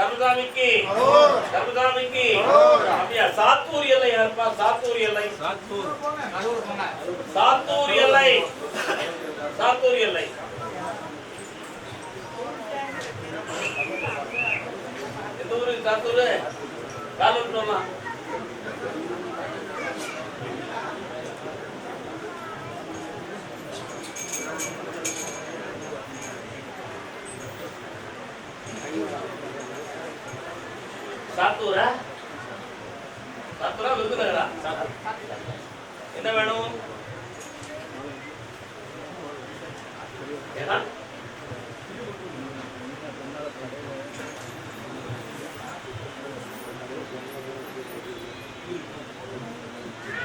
கருதாமிக்கு கருதாமிக்கு அப்படியா? சாத்தூர் எல்லை யாருப்பா? சாத்தூர் எல்லை சாத்தூர் எல்லை சாத்தூர் எல்லை எந்த ஊரு? சாத்தூர் காலூர். சாத்தூரா? சாத்தூரா விருதுநகரா? என்ன வேணும்?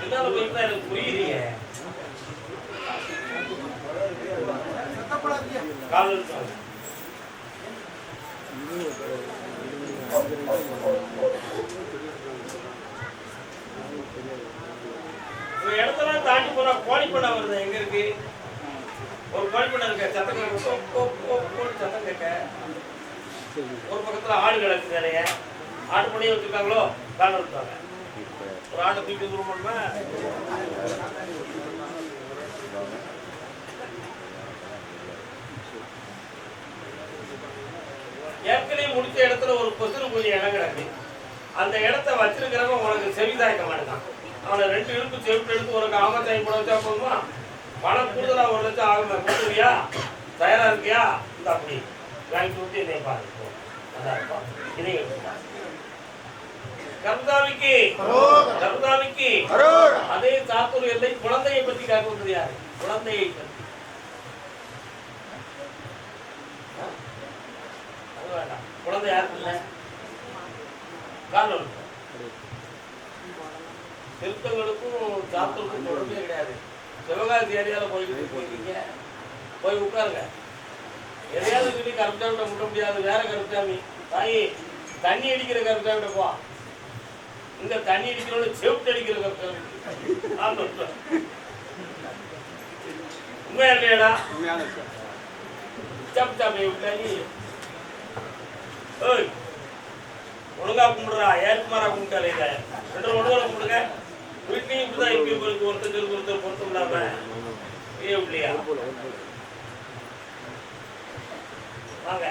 என்னால போயிட்டா எனக்கு புரியுறீங்க. இடத்தெல்லாம் தாண்டி போனா கோழிப்பண்ணை வருது. எங்க இருக்கு? ஒரு கோழிப்பண்ணை இருக்க, சத்தம் சத்தம் கேட்க. ஒரு பக்கத்துல ஆடு கிடக்கு நிறைய. ஆடு பண்ணி வச்சிருக்காங்களோ? காலம் இருக்காங்க. ஒரு ஆட்டை தூக்கி தூரமா ஏற்கனவே முடிச்ச இடத்துல ஒரு கொசுறு கொஞ்சம் இடம் கிடக்கு. அந்த இடத்த வச்சிருக்கிறவங்க உனக்கு செவிதாய்க்க மாட்டான். அவனை 2 இழுப்பு செவிட்டு எடுத்து உனக்கு ஆமத்தாய் போட வச்சா போதுமா? பணம் கூடுதலா 1 லட்சம் ஆகுமா? கொடுத்துருவியா? தயாரா இருக்கியா? இந்த அப்படி வாங்கி விட்டு இதை பாரு. அதான் இருப்பா. இதையும் எடுத்துப்பா. கருதாமிக்கு கருதாமிக்கு அதே சாத்தூர் எல்லை. குழந்தையை பத்தி கேட்க வந்தது யாரு? குழந்தையை பத்தி. குழந்தை யாருக்கு இல்லை? காரணம் திருத்தங்களுக்கும் சாத்தூருக்கும் தொடர்பே கிடையாது. சிவகாசி ஏரியாவில் போயிருக்கீங்க, போய் உட்காருங்க. எதையாவது சொல்லி கருப்சாமிட்ட முட்ட முடியாது. வேற கருப்சாமி தாயி தண்ணி அடிக்கிற கருப்சாமிட்ட போ. இந்த தண்ணி அடிக்கிறோட செவிட்டு அடிக்கிற கருப்சாமி. உண்மையா இல்லையாடா? சாமி விட்டாங்க. ஓய் ஒழுங்கா கும்பிடுறா. ஏற்குமாரா கும்பிட்டாலே இதை 2 ஒழுங்கால கும்பிடுங்க. வீட்லையும் இப்படிதான் இருக்கு. ஒருத்தர் பொருத்தம் இல்லாம இல்லையா? வாங்க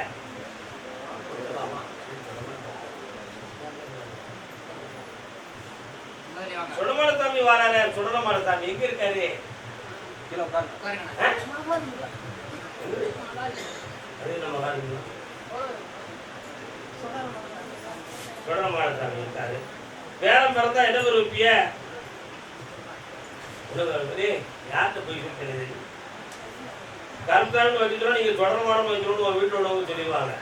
சுடமான சாமி வராரு. சுடமான சாமி எங்க இருக்காரு? சுடமான சாமி இருக்காரு. பேரம் பிறந்தா என்ன விரும்பிய? யார்கிட்ட போய் சொல்றது? கருத்தாண்டு வச்சுக்கிறோம். நீங்க தொடர்மானம் வச்சுக்கணும் உங்க வீட்டில் உள்ளவங்க சொல்லிடுவாங்க.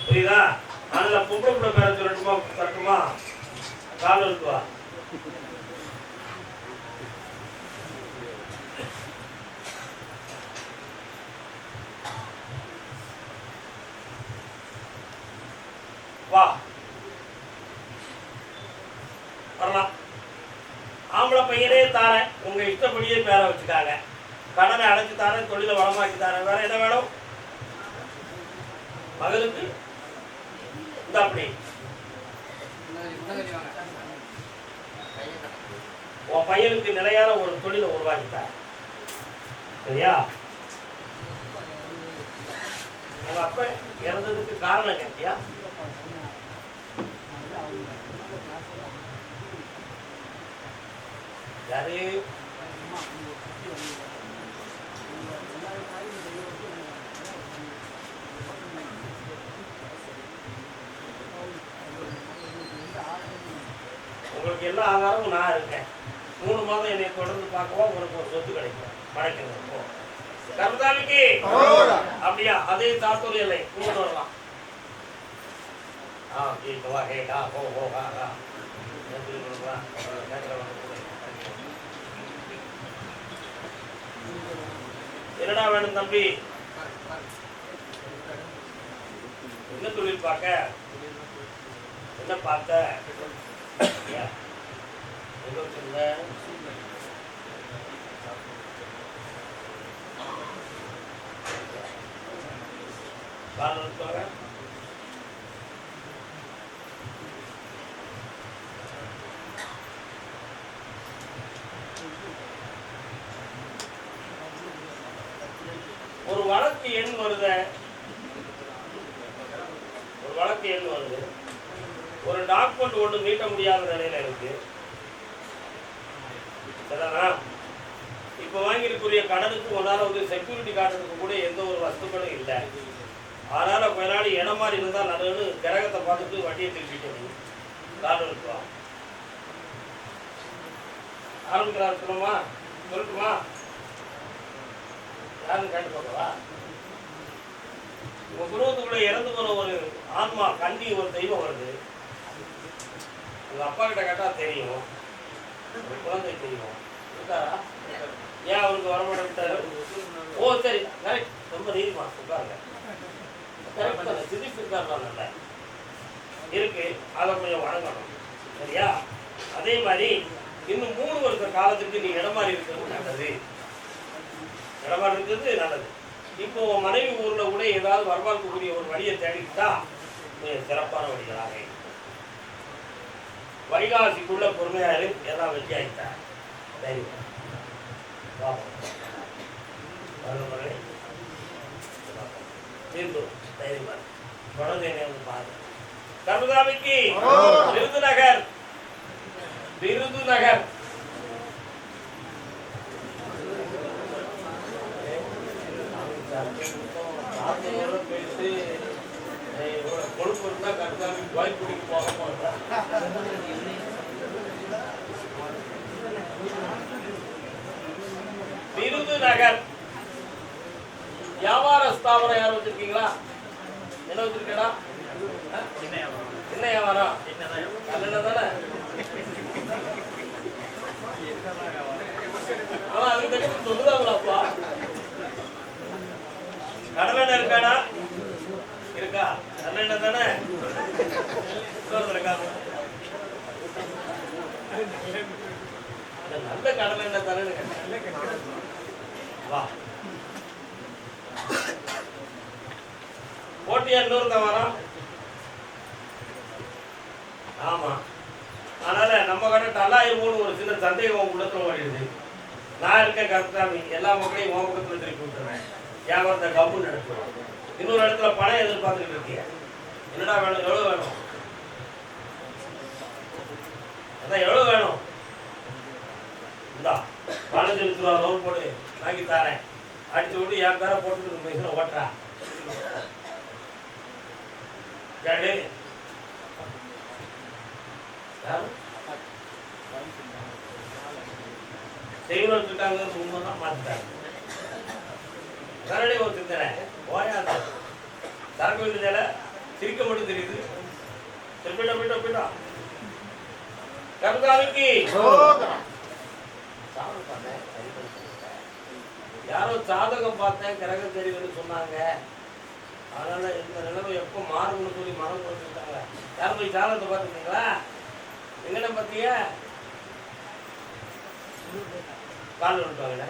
புரியுதா? அதில் பொம்பளை பிள்ளை பேர சொல்லட்டுமா கட்டுமா? காலம் இருக்குவா? வா வரலாம். ஆம்பளை பையனே தாரேன். உங்க இஷ்டப்படியே பேர வச்சுக்காங்க. கடனை அடைச்சு தாரேன். தொழிலை வளமாக்கி தாரேன். வேற என்ன வேணும்? மகளுக்கு இந்த அப்படி உன் பையனுக்கு நிலையான ஒரு தொழிலை உருவாக்கிட்டார். சரியா? உங்க அப்ப இறந்ததுக்கு காரணம் கேட்டியா? யாரு? உங்களுக்கு எல்லா ஆதாரமும் நான் இருக்கேன். 3 மாதம் என்னை தொடர்ந்து பார்க்கவா உங்களுக்கு ஒரு சொத்து கிடைக்கும். படைக்கணும். கருதாமிக்கு அப்படியா? அதே சாத்தூர் எல்லை கூப்பிட்டு வரலாம். என்னடா வேணும் தம்பி? என்ன தொழில் பார்க்க? என்ன பார்த்த? எண் வருது, ஒரு வழக்கு எண் வருது, ஒரு டாக்குமெண்ட் ஒன்று மீட்ட முடியாத நிலையில இருக்கு. சரிதானா? இப்போ வாங்கியிருக்கூடிய கடனுக்கு ஒன்றால் வந்து செக்யூரிட்டி காட்டுறதுக்கு கூட எந்த ஒரு வஸ்துக்களும் இல்லை. அதனால் கொஞ்ச நாள் இடம் மாதிரி இருந்தால் நல்லதுன்னு கிரகத்தை பார்த்துட்டு வட்டியை திருப்பிட்டு காரணம் இருக்கலாம். ஆரம்பிக்கிறார் சொல்லுமா சொல்லட்டுமா? யாரும் கேட்டு பார்க்கவா? உங்கள் குடும்பத்துக்குள்ள இறந்து போன ஒரு ஆன்மா கண்டி ஒரு தெய்வம் வருது. உங்கள் அப்பா கிட்ட கேட்டால் தெரியும், ஒரு குழந்தை தெரியும். இருக்காரா? ஏன் அவருக்கு வரமாட்ட விட்டாரு? ஓ சரி, கரெக்ட், ரொம்ப நீதிமா உட்காருங்க. கரெக்ட் தானே, சிரிப்பு இருக்காருலாம் நல்ல இருக்கு, அதை கொஞ்சம் வழங்கணும். சரியா? அதே மாதிரி இன்னும் 3 வருஷ காலத்துக்கு நீ இடமாறி இருக்கிறது நல்லது. இடமாறி இருக்கிறது நல்லது. இப்போ மனைவி ஊர்ல கூட ஏதாவது வருமானத்துக்குரிய ஒரு வழியை தேடிக்கிட்டா சிறப்பான வழிகளாக இருக்கும். வைகாசிக்குள்ள பொறுமையாரு, எல்லாம் வெற்றி ஆகிட்டா. சரி, கருதாமிக்கு விருதுநகர், விருதுநகர் பேசி கொழுப்பு இருந்தா கருதாமி வாய்ப்புடிக்கு போக மாட்டேன். விருதுநகர் வியாபார ஸ்தாபனம் யாரும் வச்சிருக்கீங்களா? என்ன வச்சிருக்கா? என்ன வியாபாரம்? நல்ல தானே? ஆனா அதுக்கு தகுந்த சொல்லுதாங்களாப்பா. கடலெண்ணெய் இருக்காடா? இருக்கா? நல்லெண்ணெய் தானே? நல்ல கடலெண்ணெய் தானே? வா, போட்டியா இன்னொரு தான் வரோம். ஆமா, அதனால நம்ம கடை டல்லாயிருமோன்னு ஒரு சின்ன சந்தேகம் உள்ளத்துல ஓடிடுது. நான் இருக்கேன் கருத்தாமி, எல்லா மக்களையும் உன் பக்கத்துல திருப்பி விட்டுறேன். வியாபாரத்தை கப்பு நடத்துவோம். இன்னொரு இடத்துல பணம் எதிர்பார்த்துக்கிட்டு இருக்கீங்க. என்னடா வேணும்? எவ்வளவு வேணும்? அதான் எவ்வளவு வேணும்? இந்தா 15 ரூபா லோன் போட்டு வாங்கி தரேன். அடிச்சு விட்டு என் பேரை போட்டு ஓட்டுறா கேடு. செய்வனம் கிட்டாங்க உண்மைதான் மாத்திட்டாங்க. வேறே ஒரு சிந்தனை ஓயாத சரக்கு வேண்டியதால சிரிக்க மட்டும் தெரியுது. போயிட்டா போயிட்டா போயிட்டா கருதாமிக்கு யாரோ ஜாதகம் பார்த்தேன் கிரகம் தெரியுதுன்னு சொன்னாங்க. அதனால இந்த நிலைமை எப்போ மாறும்னு சொல்லி மனம் கொடுத்துட்டாங்க. யாரும் போய் ஜாதகத்தை பார்த்துருக்கீங்களா? எங்கன்னு பார்த்தியா? கால் விட்டுவாங்க.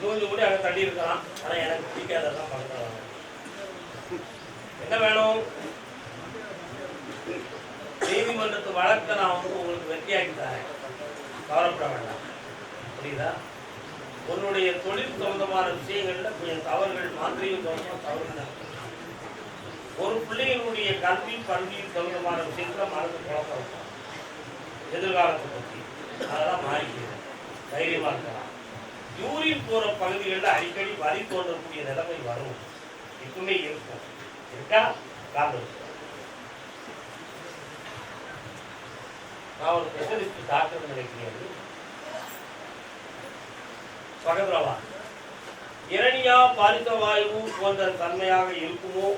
கொஞ்சம் கூட அங்கே தள்ளி இருக்கலாம். ஆனால் எனக்கு பிடிக்காததான் பக்கத்தில். என்ன வேணும்? நீதிமன்றத்து வழக்கை நான் வந்து உங்களுக்கு வெற்றியாக்கி தரேன், கவலைப்பட வேண்டாம். புரியுதா? உன்னுடைய தொழில் சம்பந்தமான விஷயங்கள்ல கொஞ்சம் தவறுகள், மாத்திரையும் தவறுகள். ஒரு பிள்ளைகளுடைய கல்வி கல்வியின் சம்பந்தமான விஷயத்துல மனது குழப்பம், எதிர்காலத்தை பற்றி அதெல்லாம் மாறிக்கிறது. தைரியமா இருக்கலாம். யூரின் போற பகுதிகளில் அடிக்கடி வரி தோன்றக்கூடிய நிலைமை வரும், எப்பவுமே இருக்கும். இருக்கா? காரணம் நான் ஒரு ஸ்பெஷலிஸ்ட் டாக்டர் நினைக்கிறேன். பகத்ரவா இரணியா பாரித்த வாயு போன்ற தன்மையாக இருக்குமோ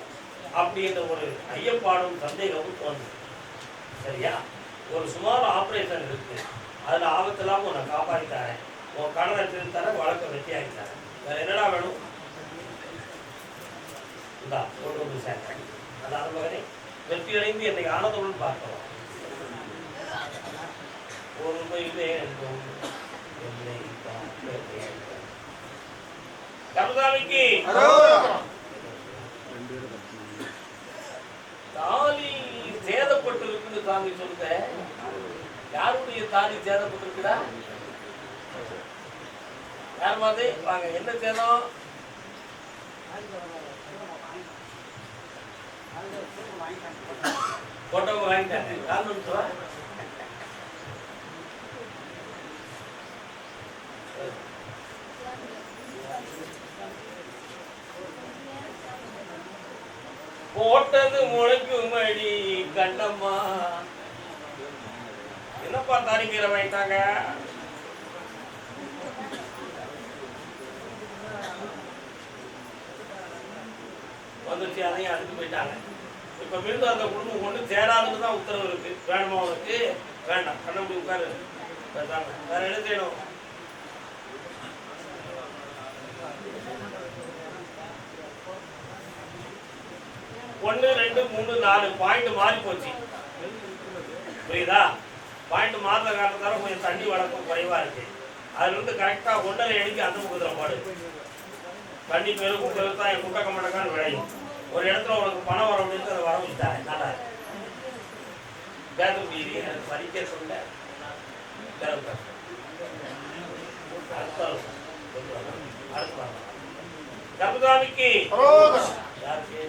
அப்படின்ற ஒரு ஐயப்பாடும் சந்தேகமும் தோன்றும். சரியா? ஒரு சுமார் ஆபரேஷன் இருக்கு, அதுல ஆபத்தில்லாம உன்னை காப்பாற்றித்தாரேன், உன் கடனை திருத்தர வழக்க வெற்றியாகித்தாரேன். வேற என்னடா வேணும்? இந்தா கொண்டு வந்து சேர்க்கிறேன். அதாவது மகனே, வெற்றி அடைந்து என்னை ஆனந்தமுடன் பார்க்கலாம். ஒரு கருதாமிக்கு சாமி சொல்லுங்க, யாருடைய தாலி சேதப்பட்டிருக்குடா? யார் மாதிரி வாங்க, என்ன சேதம்? போட்டோங்க வாங்கிட்டாங்க. காரணம் போட்டது முளைக்கும் அடி கண்டம்மா. என்னப்பா தாரிக்கீரை வாங்கிட்டாங்க? வந்துச்சு, அதையும் அதுக்கு போயிட்டாங்க. இப்ப மீண்டும் அந்த குடும்பம் கொண்டு சேராதுன்னு தான் உத்தரவு இருக்கு. வேணுமா உனக்கு? வேண்டாம், கண்ணபடி உட்காரு. வேற என்ன செய்யணும்? ஒன்று 2 3 4 பாயிண்ட் மாறி போச்சு. புரியுதா? பாயிண்ட் மாற்ற காரணத்தால கொஞ்சம் தண்ணி வழக்கம் குறைவா இருக்கு. அதுல இருந்து கரெக்டா 1.5 அடிக்கு அந்த பக்கத்துல பாடு. தண்ணி பெருக்கும் விவசாயம் குட்டக்க மட்டக்கான்னு விளையும். ஒரு இடத்துல உனக்கு பணம் வர அப்படின்னு அதை வர வச்சுட்டாங்க. நல்லா பேச முடியுது, எனக்கு படிக்க சொல்ல கருதாமிக்கு யாருக்கு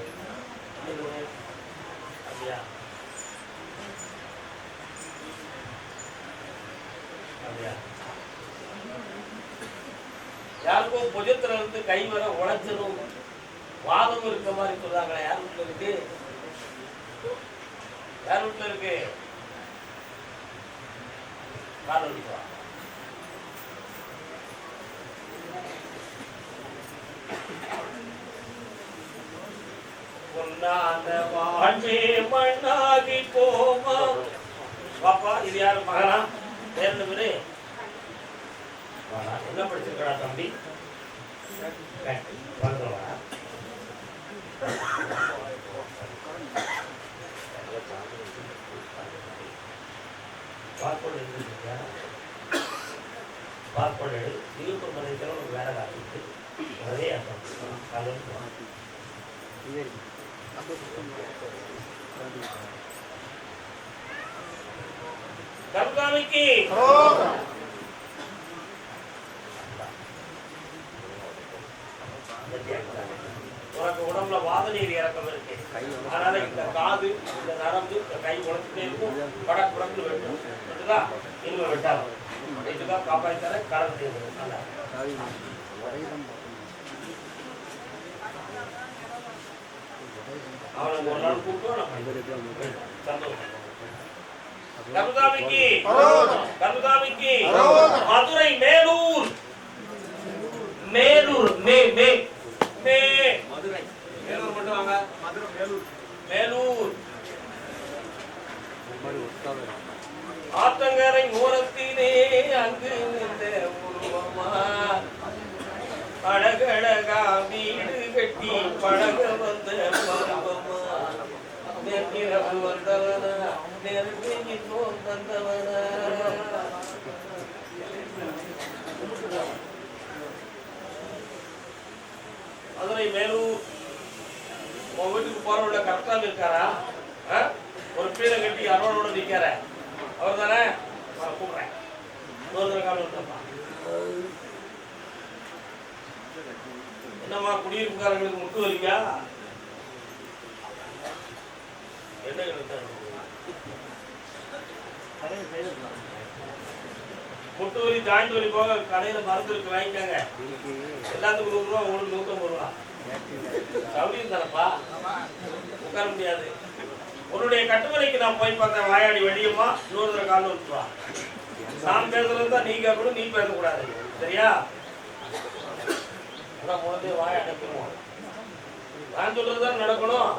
அப்படியா? அப்படியா? யாருக்கும் புஜத்துல இருந்து கை வர உழைச்சதும் வாதம் இருக்க மாதிரி சொல்றாங்களே, யார் வீட்டுல இருக்கு? யார் வீட்டுல இருக்கு? மண்ணாகி போமா. பாப்பா, இது யாரு மகனா? பேர் பேரு என்ன படிச்சிருக்கா தம்பி? பாஸ்போர்ட் எடுத்துருக்கா? பாஸ்போர்ட் எடு. இருப்பு மதிக்கிற ஒரு வேலை காட்டிட்டு அதே கருகாமிக்கு உனக்கு உடம்புல வாத நீர் இறக்கம் இருக்கு. அதனால இந்த காது, இந்த நரம்பு, இந்த கை உழைச்சிட்டே இருக்கும். படக்குடம்பு வெட்டும். வெட்டுதா? இனிமே வெட்டாலும் இதுதான் காப்பாற்றி தர கடன் செய்யணும். அவனுக்கு ஒரு நாள் கூப்பிட்டோம். சந்தோஷம். கருதாமிக்கு கருதாமிக்கு மதுரை மேலூர் மேலூர் மே மே மே மதுரை மேலூர் மட்டும் வாங்க. மதுரை மேலூர் மேலூர் ஆத்தங்கரை ஓரத்திலே அங்கு உருவமா அழகழகா வீடு கட்டி பழக வந்த பருவமா நெருப்பு வந்தவனா நெருங்கி தந்தவனா. மதுரை மேலூர். உன் வீட்டுக்கு போறவங்கள கரெக்டாக இருக்காரா? ஒரு பீரை கட்டி அரோட நிற்கார அவர் தானே? கூப்பிடுறேன். என்னம்மா குடியிருப்புக்காரங்களுக்கு முட்டு வலிக்கா? என்ன முட்டு வலி ஜாயிண்ட் வலி போக கடையில மருந்து இருக்கு, வாங்கிக்கோங்க. எல்லாத்துக்கும் 100 ரூபா, உங்களுக்கு 150 ரூபா. சௌரியம் தானப்பா, உட்கார முடியாது. உன்னுடைய கட்டுமனைக்கு நான் போய் பார்த்தேன். வாயாடி வெளியம்மா இன்னொரு தடவை கால் வந்துவா. நான் பேசுறது தான் நீ கேட்கணும், நீ பேசக்கூடாது. சரியா? அதான் குழந்தைய வாய அடைக்கணும். நான் சொல்றதுதான் நடக்கணும்.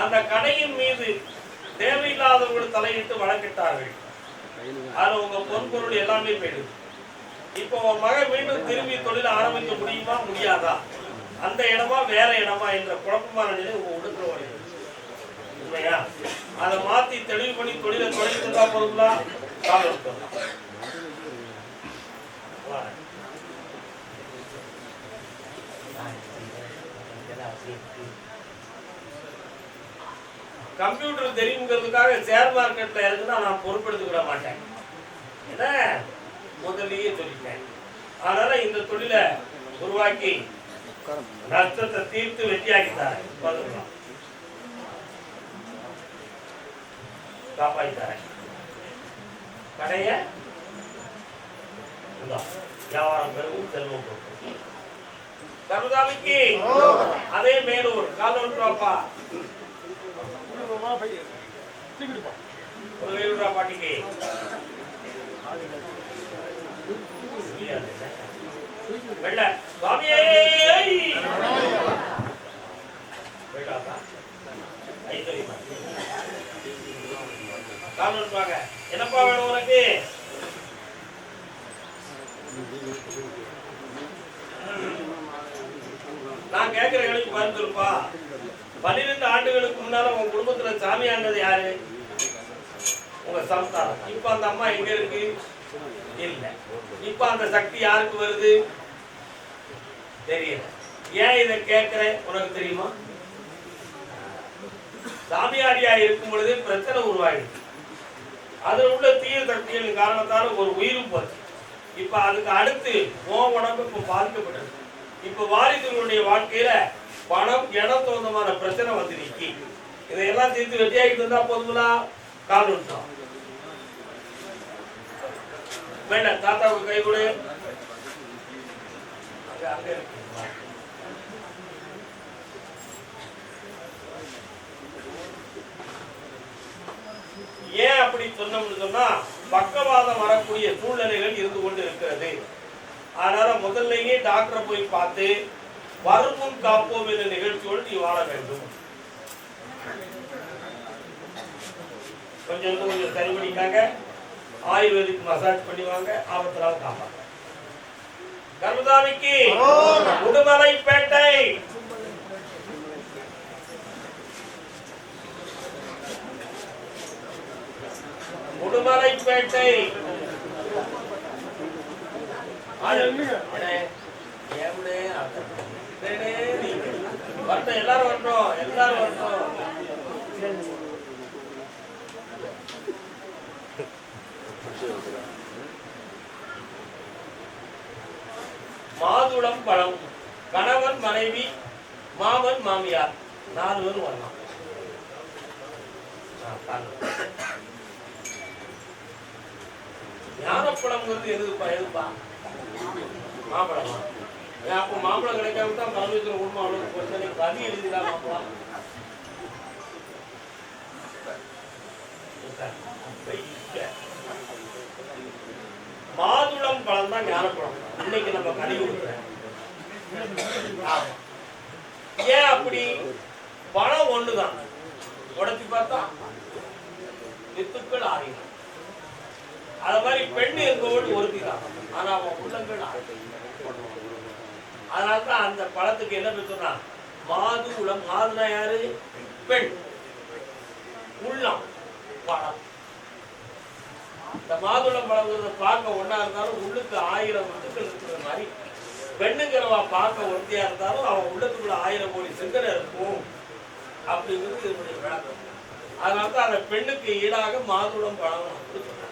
அந்த கடையின் மீது தேவையில்லாதவர்கள் தலையிட்டு வழக்கிட்டார்கள். அதுல உங்க பொன்பொருள் எல்லாமே போயிடுது. இப்போ உன் மகன் மீண்டும் திரும்பி தொழில் ஆரம்பிக்க முடியுமா முடியாதா? அந்த இடமா வேற இடமா என்ற குழப்பமான நிலை உங்க உடத்துல வருது. உண்மையா? அதை மாத்தி தெளிவு பண்ணி தொழிலை தொடங்கிட்டு தான் போதுங்களா? கம்ப்யூட்டர் தெரியுங்கிறதுக்காக ஷேர் மார்க்கெட்ல இருக்குன்னா நான் பொறுப்பெடுத்துக்கிட மாட்டேன். என்ன முதல்லயே சொல்லிட்டேன். அதனால இந்த தொழிலை உருவாக்கி நஷ்டத்தை தீர்த்து வெற்றியாக்கித்தாரேன், காப்பாற்றித்தாரேன். கடைய வியாபாரம் பெருகும், செல்வம் கொடுக்கும். கருதாமிக்கு அதே மேலூர் காலோன்றாப்பா ஒரு வேலூரா பாட்டிக்கு வெள்ள சுவாமியே காலோன்றாங்க. என்னப்பா வேணும் உனக்கு? நான் கேட்கிற கேள்விக்கு மறுத்துருப்பா. 12 ஆண்டுகளுக்கு முன்னால உங்க குடும்பத்துல சாமி ஆண்டது யாரு? உங்க சம்சாரம். இப்ப அந்த அம்மா எங்க இருக்கு? இல்ல. இப்ப அந்த சக்தி யாருக்கு வருது? தெரியல. ஏன் இதை கேட்கிறேன் உனக்கு தெரியுமா? சாமியாடியா இருக்கும் பொழுது பிரச்சனை உருவாயிடுச்சு. அதுல உள்ள தீய சக்திகளின் காரணத்தால ஒரு உயிரும் போச்சு. இப்ப அதுக்கு அடுத்து உன் உடம்பு இப்ப பாதிக்கப்பட்டது. இப்ப வாரிசுகளுடைய வாழ்க்கையில பணம் இடம் சொந்தமான பிரச்சனை வந்து நிக்கி. இதையெல்லாம் தீர்த்து வெற்றியாகிட்டு இருந்தா போதுங்களா? கால் விட்டோம் வேண்டாம். தாத்தாவுக்கு கை கொடு. ஏன் அப்படி சொன்னோம்னு சொன்னா பக்கவாதம் வரக்கூடிய சூழ்நிலைகள் இருந்து கொண்டு இருக்கிறது. அதனால முதல்லயே டாக்டரை போய் பார்த்து வருமுன் காப்போம் என்ற நிகழ்ச்சியோடு நீ வாழ வேண்டும். கொஞ்சம் கொஞ்சம் சரி பண்ணிக்காங்க. ஆயுர்வேதிக் மசாஜ் பண்ணிவாங்க. ஆபத்தினால் காப்பாங்க. கருதாமிக்கு உடுமலைப்பேட்டை உடுமலைப்பேட்டை வரட்டும். எல்லாரும் வரட்டும். எல்லாரும் வரட்டும். மாதுளம் பழம். கணவன் மனைவி மாமன் மாமியார் 4 பேரும் வரலாம். ஞானப்பழம்ங்கிறது எதுப்பா? எதுப்பா? மாம்பழமா? அப்போ மாம்பழம் கிடைக்காம தான் பரமேஸ்வரன் குடும்பம் அவ்வளவு பிரச்சனை. கதி எழுதிடலாம் மாம்பழம். மாதுளம் பழம் தான் ஞானப்பழம். இன்னைக்கு நம்ம கனி கொடுக்குறேன். ஏன் அப்படி? பழம் ஒண்ணுதான். உடச்சி பார்த்தா வித்துக்கள் ஆகிடும். அது மாதிரி பெண் என்பவள் ஒருத்திதான். ஆனா அவன் உள்ளங்கள் ஆகும். அதனால்தான் அந்த பழத்துக்கு என்ன சொன்னா மாது உளம். மாதுனா யாரு? பெண். உள்ளம் பழம். இந்த மாதுளம் பழம் பார்க்க ஒன்னா இருந்தாலும் உள்ளுக்கு 1000 வித்துக்கள் இருக்கிற மாதிரி பெண்ணுங்கிறவா பார்க்க ஒருத்தியா இருந்தாலும் அவன் உள்ளத்துக்குள்ள 1000 கோடி சிந்தனை இருக்கும் அப்படிங்கிறது என்னுடைய விளக்கம். அதனால்தான் அந்த பெண்ணுக்கு ஈடாக மாதுளம் பழம் சொன்னாங்க.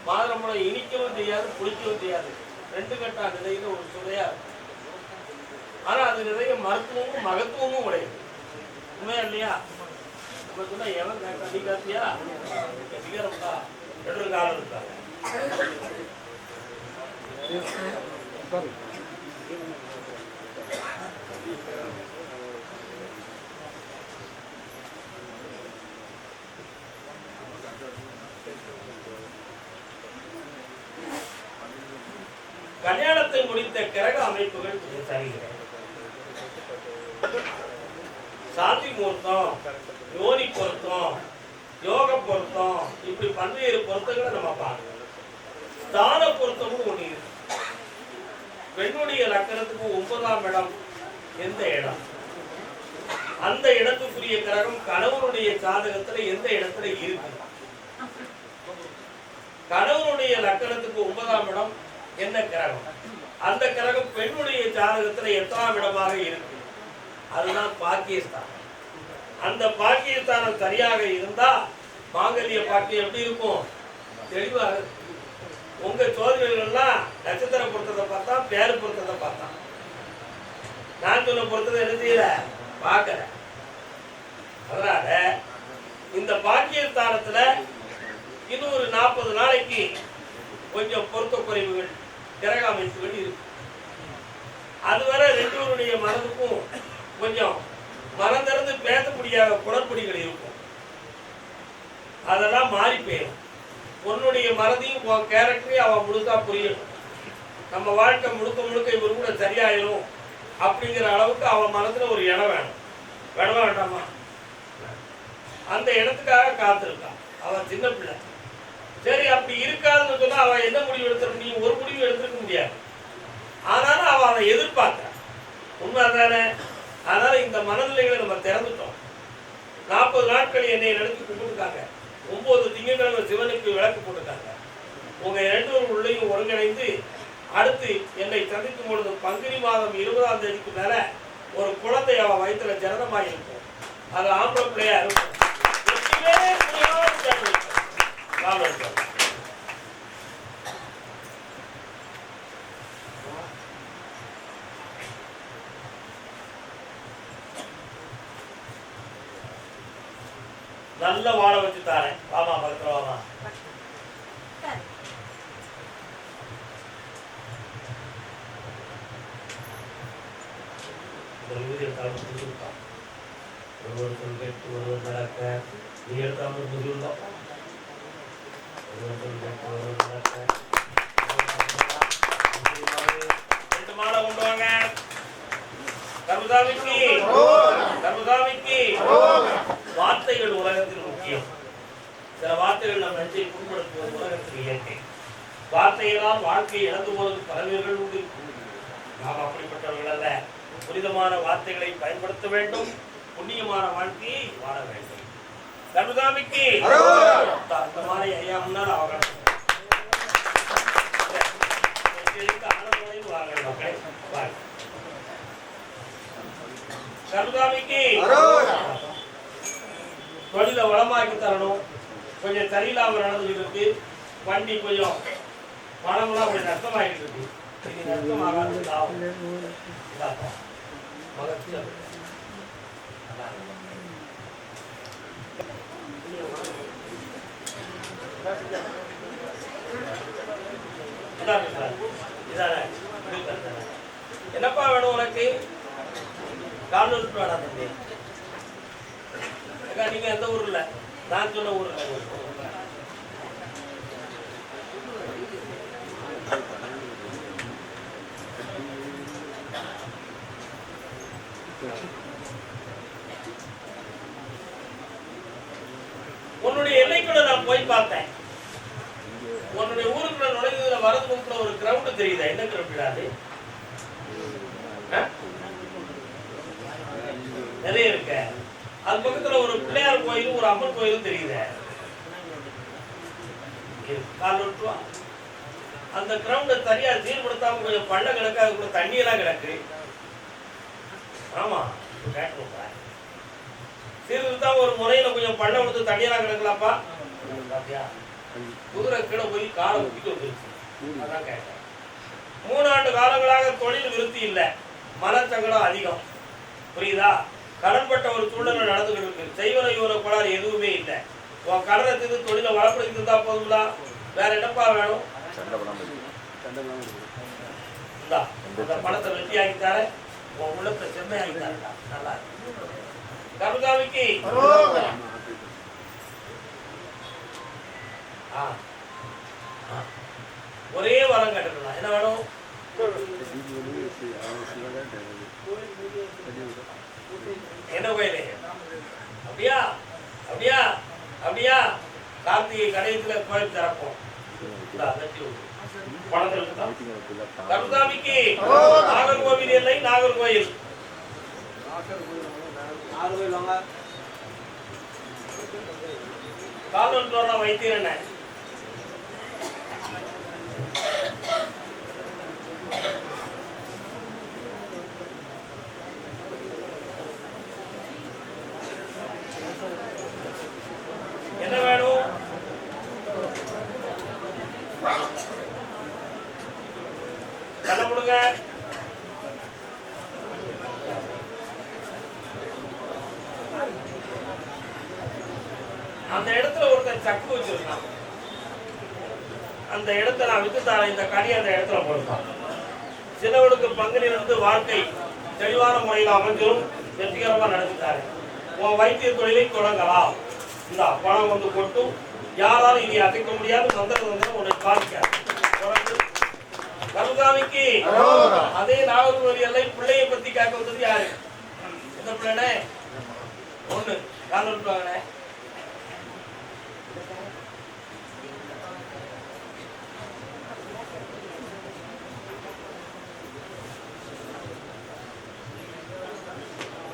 மாதுளம் பழம் இனிக்கவும் செய்யாது, குளிக்கவும் செய்யாது. 2 கட்டா நிலையில ஒரு சுவையா இருக்கும். ஆனா அது நிறைய மருத்துவமும் மகத்துவமும் உடையது. உண்மையா இல்லையா? நம்ம சொன்னா எவன் கட்டி காத்தியா கட்டிக்கிறா 2 காலம் இருக்கா. கல்யாணத்தை முடித்த கிரக அமைப்புகள் சரிகிறேன். சாந்தி முகூர்த்தம், யோனி பொருத்தம், யோக பொருத்தம், இப்படி பல்வேறு பொருத்தங்களை நம்ம பார்க்கணும். ஸ்தான பொருத்தமும் ஒண்ணு இருக்கு. பெண்ணுடைய லக்கணத்துக்கு 9ஆம் இடம் எந்த இடம்? அந்த இடத்துக்குரிய கிரகம் கணவனுடைய ஜாதகத்துல எந்த இடத்துல இருக்கு? கணவனுடைய லக்கணத்துக்கு 9ஆம் இடம் என்ன கிரகம்? அந்த கிரகம் பெண்ணுடைய ஜாதகத்துல எத்தனாம் இடமாக இருக்கு? அதுதான் பாக்கியஸ்தானம். அந்த பாக்கியஸ்தானம் சரியாக இருந்தா மாங்கல்ய பாக்கியம் எப்படி இருக்கும்? தெளிவாக. உங்க சோதனைகள்லாம் நட்சத்திர பொருத்தத்தை பார்த்தா, பேரு பொருத்தத்தை பார்த்தா, நான் சொன்ன பொருத்தத்தை என்ன செய்யல பார்க்கல. அதனால இந்த பாக்கியஸ்தானத்துல இன்னும் ஒரு 40 நாளைக்கு கொஞ்சம் பொருத்த குறைவுகள், கிரக அமைப்புகள் இருக்கு. அதுவரை ரெண்டு பேருடைய மனதுக்கும் கொஞ்சம் மனம் திறந்து பேச முடியாத குணப்பொடிகள் இருக்கும். அதெல்லாம் மாறி போயிடும். உன்னுடைய மனதையும் உன் கேரக்டரையும் அவன் முழுக்கா புரியணும். நம்ம வாழ்க்கை முழுக்க முழுக்க இவர் கூட சரியாயிரும் அப்படிங்கிற அளவுக்கு அவன் மனசுல ஒரு இடம் வேணும். வேணுமா வேண்டாமா? அந்த இடத்துக்காக காத்திருக்கான். அவன் சின்ன பிள்ளை. சரி, அப்படி இருக்காதுன்னு சொன்னா அவன் என்ன முடிவு எடுத்துட முடியும்? ஒரு முடிவு எடுத்துக்க முடியாது. ஆனாலும் அவன் அதை எதிர்பார்க்கிறான். உண்மை தானே? அதனால இந்த மனநிலைகளை நம்ம திறந்துட்டோம். 40 நாட்கள் என்னை நினைச்சு கும்பிட்டுருக்காங்க. 9 திங்கட்கிழமை சிவனுக்கு விளக்கு போட்டுருக்காங்க. உங்க 2 உள்ளேயும் ஒருங்கிணைந்து அடுத்து என்னை சந்திக்கும் பொழுது பங்குனி மாதம் 20ஆம் தேதிக்கு மேல ஒரு குழந்தை அவன் வயிற்றுல ஜனனமாக இருக்கும். அது ஆம்பளை பிள்ளையா இருக்கும். நல்ல வாழ வச்சு தாரேன். வாமா பக்கத்துல வாமா. ஒருவர் கேட்டு ஒருவர் நடக்க நீ எடுத்தாமல் முடிவுள்ள ரெண்டு மாலை கொண்டு வாங்க. கருதாமிக்கு வார்த்தைகள் உலகத்தில் முக்கியம். சில வார்த்தைகள் நம் நெஞ்சை புண்படுத்துவது உலகத்தில் இயற்கை. வார்த்தைகளால் வாழ்க்கையை இழந்து போவது பல பேர்கள் உண்டு. நாம் அப்படிப்பட்டவர்கள் அல்ல. புனிதமான வார்த்தைகளை பயன்படுத்த வேண்டும். புண்ணியமான வாழ்க்கையை வாழ வேண்டும். கருதாமிக்கு அந்த மாதிரி ஐயா முன்னால் அவங்க கருதாமிக்கு தொழிலை வளமாக்கி தரணும். கொஞ்சம் சரியில்லாம நடந்துகிட்டு இருக்கு. வண்டி கொஞ்சம் பணம்லாம் கொஞ்சம் நஷ்டமாகிட்டு இருக்கு. இது நஷ்டமாகாது லாபம். என்னப்பா வேணும் உனக்கு? காலூர் வேணாம் தம்பி. நீங்க எந்த ஊர்ல? நான் சொன்ன ஊர்ல. உன்னுடைய எல்லைக்குள்ள நான் போய் பார்த்தேன். உன்னுடைய ஊருக்குள்ள நுழைஞ்சதுல வரது முக்கில் ஒரு கிரவுண்ட் தெரியுதா? என்ன கிரவுண்ட் அது? நிறைய இருக்க. அது பக்கத்துல ஒரு பிள்ளையார் கோயிலும் ஒரு அம்மன் கோயிலும் தெரியுது. அந்த கிரவுண்ட சரியா சீர்படுத்தாம கொஞ்சம் பள்ள கிடக்கு. அதுக்குள்ள தண்ணி எல்லாம் கிடக்கு. ஆமா, சீர்திருத்தாம ஒரு முறையில கொஞ்சம் பள்ள கொடுத்து தண்ணியெல்லாம் கிடக்கலாப்பா. குதிரை கீழே போய் காலை ஊற்றிட்டு வந்துருச்சு. அதான் கேட்டேன். 3 ஆண்டு காலங்களாக தொழில் விருத்தி இல்லை. மனச்சங்கடம் அதிகம். புரியுதா? கடன்பட்ட ஒரு சூழ்நிலை நடந்துகிட்டு இருக்கு. செய்வன யோன கோளாறு எதுவுமே இல்லை. உன் கடனத்துக்கு தொழிலை வளப்படுத்தி இருந்தா போதுங்களா? வேற என்னப்பா வேணும்? இந்த பணத்தை வெற்றி ஆகித்தார, உன் உள்ளத்தை செம்மை ஆகித்தாருடா. நல்லா கருதாமிக்கு ஒரே வரம் கேட்டுக்கலாம். என்ன வேணும்? என்ன கோயிலே? அப்படியா அப்படியா அப்படியா? கார்த்திகை கடைசியில கோயில் திறப்போம். கருதாமிக்கு நாகர்கோவில் இல்லை. நாகர்கோயில் காலூர் வைத்தீரண்ண கொடுங்க. அந்த இடத்துல ஒருத்தர் சக்கு வச்சிருக்கான். அந்த இடத்த நான் வித்து தரேன், இந்த கனி அந்த இடத்துல போடுறான். சிலவனுக்கு பங்கிலிருந்து வாழ்க்கை தெளிவான முறையில் அமைஞ்சிடும், வெற்றிகரமா நடந்துட்டாரு. உன் வைத்திய தொழிலை தொடங்கலாம். இந்த பணம் வந்து கொட்டும், யாராலும் இனி அசைக்க முடியாது, சந்தர்ப்பம் உன்னை பாதிக்காது. கருதாமிக்கு அதே நாகர்கோவில் எல்லை பிள்ளையை பத்தி கேட்க வந்தது யாரு? எந்த பிள்ளைனே? ஒண்ணு கால விட்டுவாங்கண்ணே.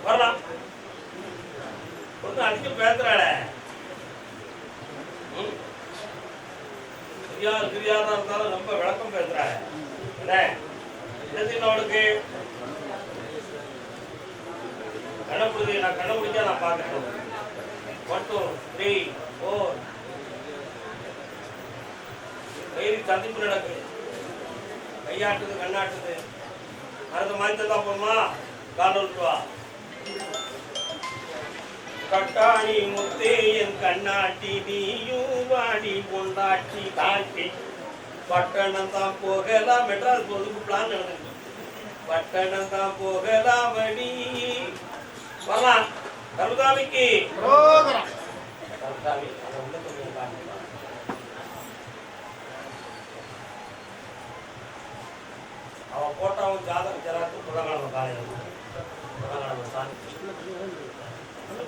வரலாம். ஒண்ணு அடிக்க பேசுறாள. கிரியாரா இருந்தாலும் ரொம்ப விளக்கம் பேசுறாங்க. என்ன அவளுக்கு கண்ணப்பிடி, நான் கண்ணப்பிடிச்சா நான் பார்க்கணும். 1 2 3 4 வயிறு சந்திப்பு நடக்கு, கையாட்டுது கண்ணாட்டுது. அடுத்த மாதிரி தந்தா போமா காலவா. கட்டாணி முத்தே என் கண்ணாட்டி நீயும் வாடி பொண்டாட்டி காட்டி. பட்டணம் தான் போகலாம், மெட்ராஸ் போதுக்கு பிளான் நடந்துருக்கு. பட்டணம் தான் போகலாம் வடி. வரலாம். கருதாமிக்கு கருதாமி அவன் போட்டாவும் ஜாதகம் ஜராத்து புதன்கிழமை காலையில் புதன்கிழமை சாமி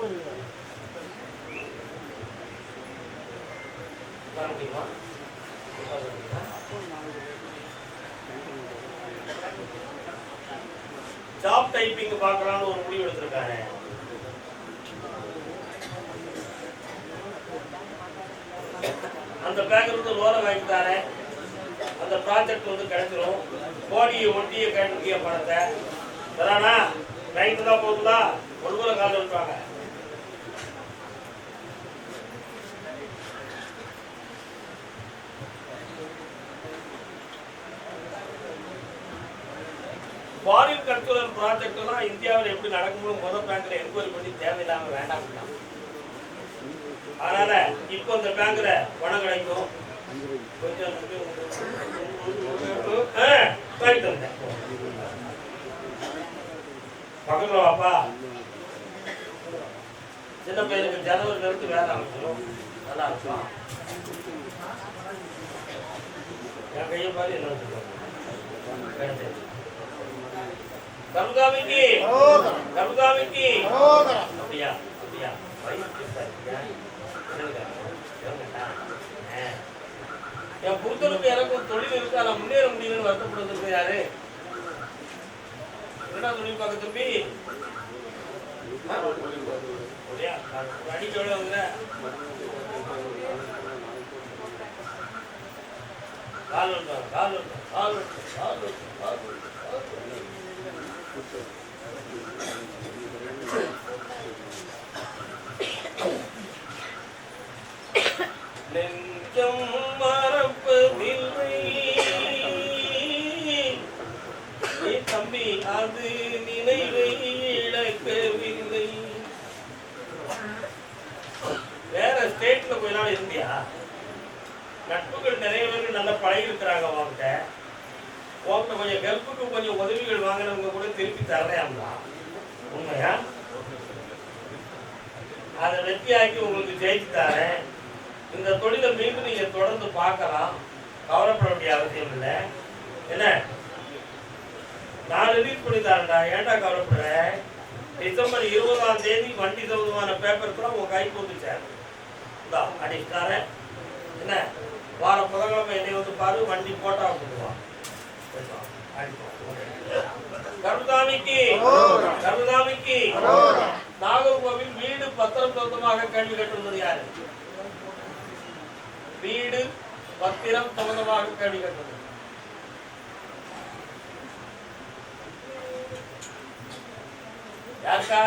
முடியுமா? ஜாப் டைப்பிங் பார்க்கலாம்னு ஒரு முடிவு எடுத்திருக்காங்க. அந்த பேங்க்ல லோனை வாங்கிட்டாரு. அந்த ப்ராஜெக்ட் வந்து கிடைச்சிடும். கோடியை ஒட்டிய கட்டிய பணத்தை தரானா நைட்டு தான் போகுதா ஒழுங்குல காலம் இருப்பாங்க. ஃபாரின் கல்ச்சுரல் ப்ராஜெக்ட் எல்லாம் இந்தியாவில் எப்படி நடக்கும்போது முதல் பேங்க்ல என்கொயரி பண்ணி தேவையில்லாம வேண்டாம். அதனால இப்போ இந்த பேங்க்ல பணம் கிடைக்கும். கொஞ்சம் பக்கத்துல வாப்பா. சின்ன பையனுக்கு ஜனவரில இருந்து வேலை அமைச்சிடும். நல்லா இருக்கும். என் கையை பாரு என்ன வச்சுக்கோங்க. கருதாமிக்கு கருதாமிக்கு அப்படியா அப்படியா என் புத்தனுக்கு எனக்கும் தொழில் இருக்கா, நான் முன்னேற முடியும்னு வருத்தப்படுறது யாரு? என்ன தொழில் பார்க்க தம்பி? அடிக்க எவ்வளோ வந்து கால் கால் கால் கால் கால் நெஞ்சம் மறப்பதில்லை தம்பி, அது நினைவை இழக்கவில்லை. வேற ஸ்டேட்ல கொஞ்ச நாள் இருந்தியா? நட்புகள் நிறைய பேருக்கு நல்ல பழகி இருக்கிறாங்க. உங்ககிட்ட கொஞ்சம் ஹெல்ப்புக்கு கொஞ்சம் உதவிகள் வாங்கினவங்க கூட திருப்பி தரலையாங்களா? உண்மையா? அதை வெற்றியாக்கி உங்களுக்கு ஜெயிச்சு தரேன். இந்த தொழிலை மீண்டும் நீங்க தொடர்ந்து பார்க்கலாம். கவலைப்பட வேண்டிய அவசியம் இல்லை. என்ன நான் ரிலீஸ் பண்ணி தரேன்டா, ஏன்டா கவலைப்படுற? டிசம்பர் 20ஆம் தேதி வண்டி சம்பந்தமான பேப்பர் கூட உங்க கைக்கு வந்துச்சார். அடிச்சுட்டாரேன். என்ன வார புதன்கிழமை என்னை வந்து பாரு, வண்டி போட்டா கொடுத்துருவான். கருதாமிக்கு கருதாமிக்கு நாகர்கோவில் வீடு பத்திரம் சொந்தமாக கேள்வி கேட்டுள்ளது யாரு? வீடு பத்திரம் சம்பந்தமாக கேள்வி கேட்டது யாருக்கா?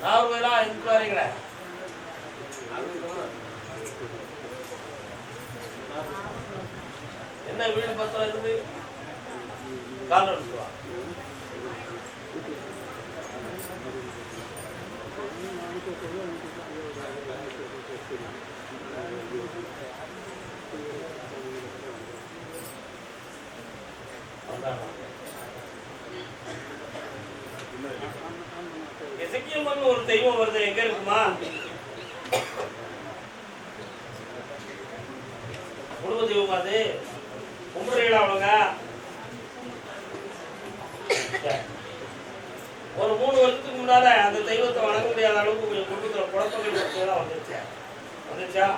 நாகர்கோவிலா எதுக்கு வரீங்களே? என்ன வீடு பத்திரம் இருந்து கால் எடுத்துவா. எசக்கியம்மன் ஒரு தெய்வம் வருது, எங்க இருக்குமா? குடும்ப தெய்வம் அது. கும்பிடுறீங்களா அவளுங்க? ஒரு 3 வருஷத்துக்கு முன்னால அந்த தெய்வத்தை வணங்க முடியாத அளவுக்கு கொஞ்சம் குடும்பத்துல குழப்பங்கள் வந்துச்சா?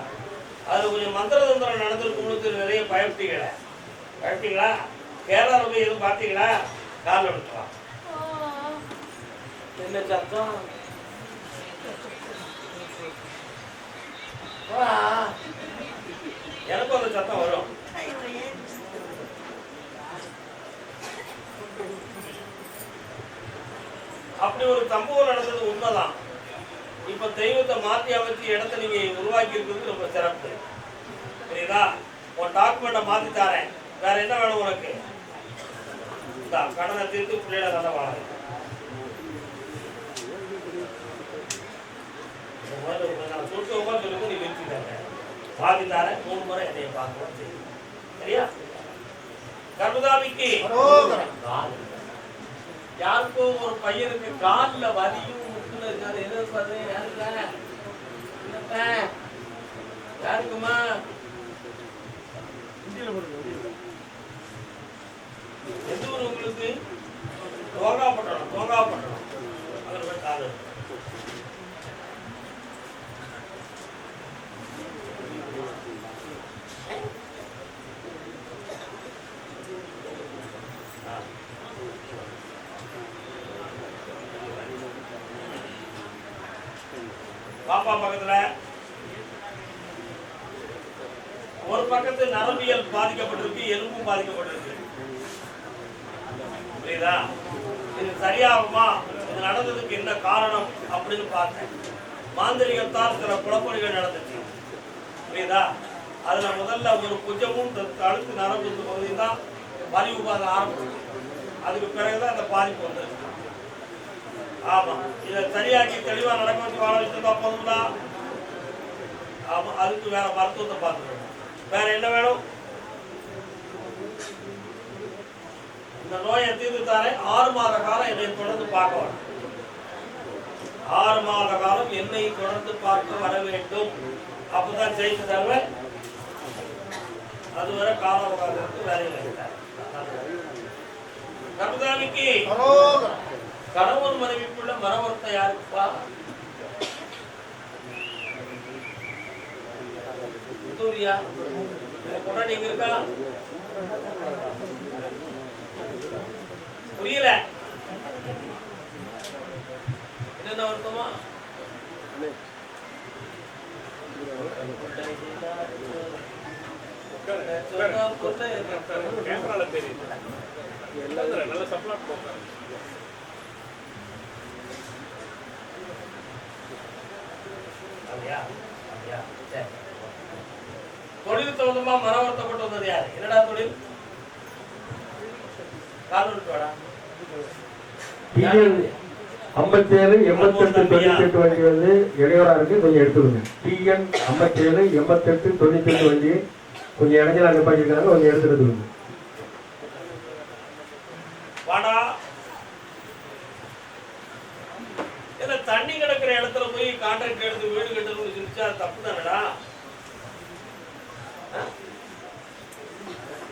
அது கொஞ்சம் மந்திர தந்திரம் நடந்திருக்கும். நிறைய பயப்பட்டீங்களா? கேரளாவில் போய் எதுவும் பார்த்தீங்களா? கால் எடுத்துக்கலாம். என்ன சத்தம்? எனக்கும் அந்த சத்தம் வரும். அப்படி ஒரு சம்பவம் நடந்தது உண்மைதான். இப்ப தெய்வத்தை மாற்றி அமைச்சு இடத்த நீங்க உருவாக்கி இருக்கிறது ரொம்ப சிறப்பு. புரியுதா? உன் டாக்குமெண்ட்டை மாத்தி தரேன். வேற என்ன வேணும் உனக்கு? கடனை தீர்த்து பிள்ளைகளை நல்ல வாழ சுருக்கமா சொல்லுங்க. நீ விரிச்சுட்டாங்க மாத்தி தரேன். 3 முறை என்னைய பார்க்கலாம். சரியா? கர்மதாமிக்கு யாருக்கும் ஒரு பையனுக்கு கால்ல வலியும் முட்டுல இருக்காது. யாருக்குமா? எந்த ஊர் உங்களுக்கு? தோங்காப்பட்டணம். அதில் போய் காது பாப்பா பக்கத்துல ஒரு பக்கத்து நரம்பியல் பாதிக்கப்பட்டிருக்கு, எலும்பும் பாதிக்கப்பட்டிருக்கு. புரியுதா? இது சரியாகுமா? இது நடந்ததுக்கு என்ன காரணம் அப்படின்னு பார்த்தேன். மாந்திரிகத்தால் சில குழப்பங்கள் நடந்துச்சு. புரியுதா? அதுல முதல்ல ஒரு புஜமும் கழுத்து நரம்பு பகுதி தான் வலி உபாதை ஆரம்பிச்சு. அதுக்கு பிறகுதான் அந்த பாதிப்பு வந்துருக்கு. ஆமா, இதை சரியாக்கி தெளிவா நடக்க வச்சு வாழ வச்சிருந்தா போதும்னா ஆமா, அதுக்கு வேற மருத்துவத்தை பார்த்துக்கணும். வேற என்ன வேணும்? இந்த நோயை தீர்த்து தாரே. 6 மாத காலம் என்னை தொடர்ந்து பார்க்க வரும். 6 மாத காலம் என்னை தொடர்ந்து பார்க்க வர வேண்டும். அப்பதான் ஜெயிச்சு தருவேன். அதுவரை கால அவகாசத்துக்கு வேலையில் இருக்காரு. கர்மதாமிக்கு கணவன் மனைவிக்குள்ள மனவர்த்தை யாருக்குப்பா? நீங்க இருக்கா? புரியல? என்னென்ன வருத்தமா? நல்ல சப்ளாட் போங்க. தொழில் சம்பந்தமா மனவர்த்தப்பட்டு வந்தது யாரு? என்னடா தொழில்? காலூரிட்டோடா 57 88 98 வண்டி வந்து இடையூறா இருக்கு, கொஞ்சம் எடுத்துருங்க. டிஎன் 57 88 98 வண்டி கொஞ்சம் இடைஞ்சலா நிப்பாட்டிருக்காங்க, கொஞ்சம் எடுத்துருங்க. வாடா. ஏன்னா தண்ணி கிடக்கிற இடத்துல போய் கான்ட்ராக்ட் எடுத்து வீடு கட்டணும்னு சொல்லிச்சா அது தப்பு தானடா?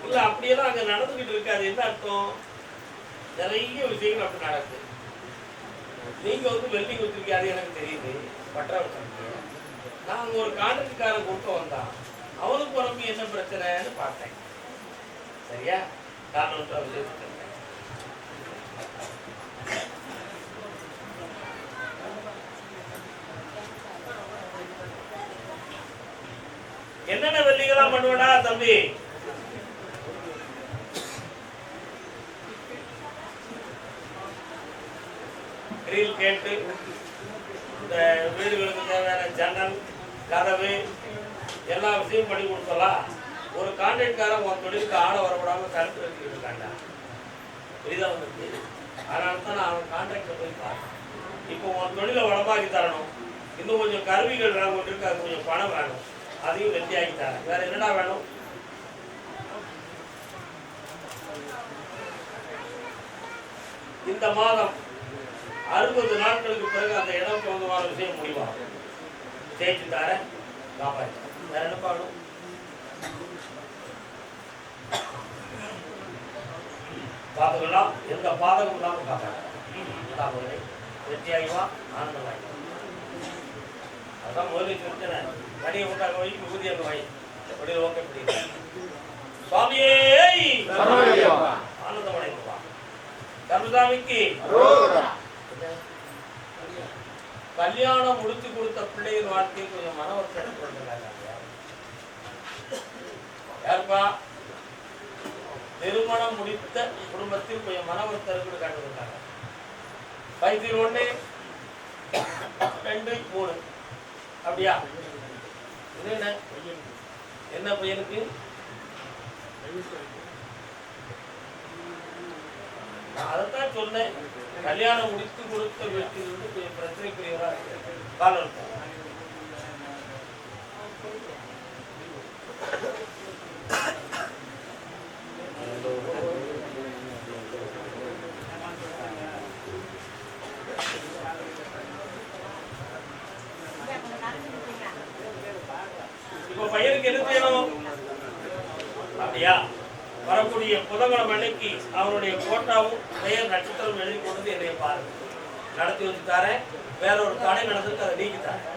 இல்ல அப்படியெல்லாம் அங்க நடந்துகிட்டு இருக்காது. என்ன அர்த்தம்? நிறைய விஷயங்கள் அப்படி நடக்குது. நீங்க வந்து வெல்டிங் வச்சிருக்கீங்க, அது எனக்கு தெரியுது. பட்டா வச்சிருக்கீங்க. நான் அங்க ஒரு கான்ட்ராக்ட்காரன் கொடுக்க வந்தான். அவனுக்கு உடம்பு என்ன பிரச்சனைன்னு பார்த்தேன். சரியா? காரணம் என்னென்ன வெள்ளிகளாம் பண்ணுவடா தம்பி? கிரில் கேட்டு இந்த வீடுகளுக்கு தேவையான ஜன்னல் கதவு எல்லா விஷயம் பண்ணி கொடுத்தலாம். ஒரு கான்ட்ராக்ட்காரன் உன் தொழிலுக்கு ஆள வரக்கூடாம கருத்து வச்சுக்கிட்டு இருக்காண்டா. புரியுதா உங்களுக்கு? அதனால தான் நான் அவன் கான்ட்ராக்டை போய் பார்த்தேன். இப்போ உன் தொழிலை வளமாக்கி தரணும், இன்னும் கொஞ்சம் கருவிகள் வேணும், இருக்கு, அது கொஞ்சம் பணம் வேணும், அதையும் வெற்றியாக்கி தரேன். வேற என்னடா வேணும்? இந்த மாதம் 60 நாட்களுக்கு பிறகு அந்த இடம் சொந்தமான விஷயம் முடிவாகும். ஜெயிச்சு தரேன், காப்பாற்று. வேற என்ன பாடும்? பார்த்துக்கலாம், எந்த பாதகம் இல்லாமல் காப்பாற்று. வெற்றியாகிவா, ஆனந்தமாகி. அதான் முதலில் சொல்லிட்டேன், கனியை விட்டாங்க வை, விபூதியாக வை, அப்படி ஓகே புரியுது. சுவாமியே ஆனந்தமடைவா. கருதாமிக்கு கல்யாணம் முடித்து கொடுத்த பிள்ளைகள் வாழ்க்கையை கொஞ்சம் மனவர்த்தம் கொடுத்துருக்காங்க. யாருப்பா? திருமணம் முடித்த குடும்பத்தில் கொஞ்சம் மனவர்த்தம் காட்டுறாங்க. வயதில் 1 2 3 அப்படியா? என்ன பையனுக்கு? நான் அதைத்தான் சொன்னேன், கல்யாணம் முடித்து கொடுத்த வீட்டிலிருந்து கொஞ்சம் பிரச்சனைக்குரியவரா இருக்கு. காலம் இப்ப பையனுக்கு என்ன செய்யணும்? அப்படியா? வரக்கூடிய புதன்கிழமை அன்னைக்கு அவனுடைய போட்டாவும் பெயர் நட்சத்திரம் எழுதி கொண்டு என்னைய பாருங்க, நடத்தி வச்சு தரேன். வேற ஒரு தடை நடந்துருக்கு, அதை நீக்கி தரேன்.